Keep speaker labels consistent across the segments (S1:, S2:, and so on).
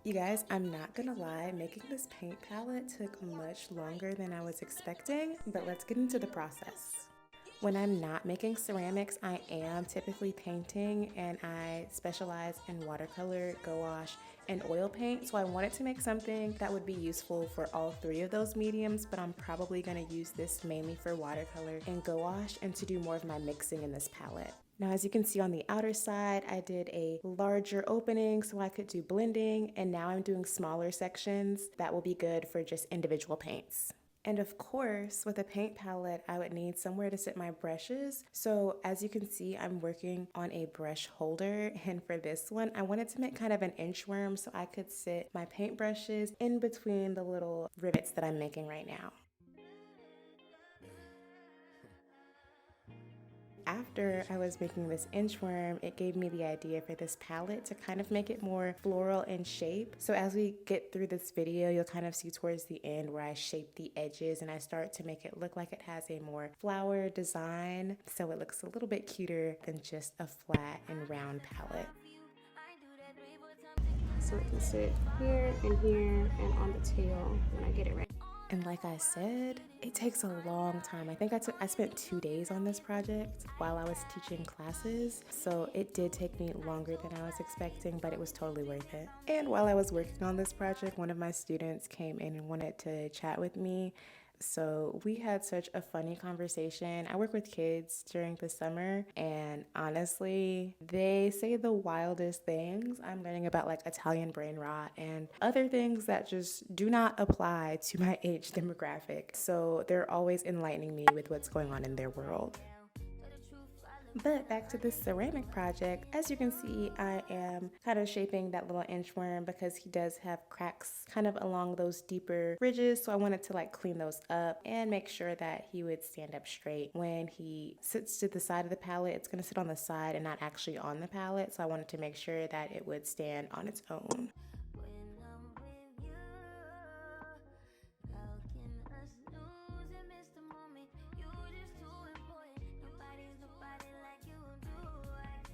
S1: You guys, I'm not gonna lie, making this paint palette took much longer than I was expecting, but let's get into the process. When I'm not making ceramics, I am typically painting, and I specialize in watercolor, gouache, and oil paint. So I wanted to make something that would be useful for all three of those mediums, but I'm probably gonna use this mainly for watercolor and gouache and to do more of my mixing in this palette. Now, as you can see on the outer side, I did a larger opening so I could do blending, and now I'm doing smaller sections that will be good for just individual paints. And of course, with a paint palette, I would need somewhere to sit my brushes. So as you can see, I'm working on a brush holder. And for this one, I wanted to make kind of an inchworm so I could sit my paint brushes in between the little rivets that I'm making right now. After I was making this inchworm, it gave me the idea for this palette to kind of make it more floral in shape. So as we get through this video, you'll kind of see towards the end where I shape the edges and I start to make it look like it has a more flower design. So it looks a little bit cuter than just a flat and round palette. So it can sit here and on the tail when I get it ready. And like I said, it takes a long time. I spent 2 days on this project while I was teaching classes. So it did take me longer than I was expecting, but it was totally worth it. And while I was working on this project, one of my students came in and wanted to chat with me. So we had such a funny conversation. I work with kids during the summer, and honestly, they say the wildest things. I'm learning about like Italian brain rot and other things that just do not apply to my age demographic. So they're always enlightening me with what's going on in their world. But back to this ceramic project, as you can see, I am kind of shaping that little inchworm because he does have cracks kind of along those deeper ridges. So I wanted to like clean those up and make sure that he would stand up straight. When he sits to the side of the palette, it's going to sit on the side and not actually on the palette. So I wanted to make sure that it would stand on its own.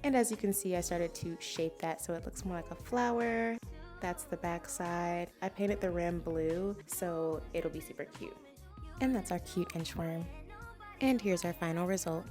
S1: And as you can see, I started to shape that so it looks more like a flower. That's the back side. I painted the rim blue, so it'll be super cute. And that's our cute inchworm. And here's our final result.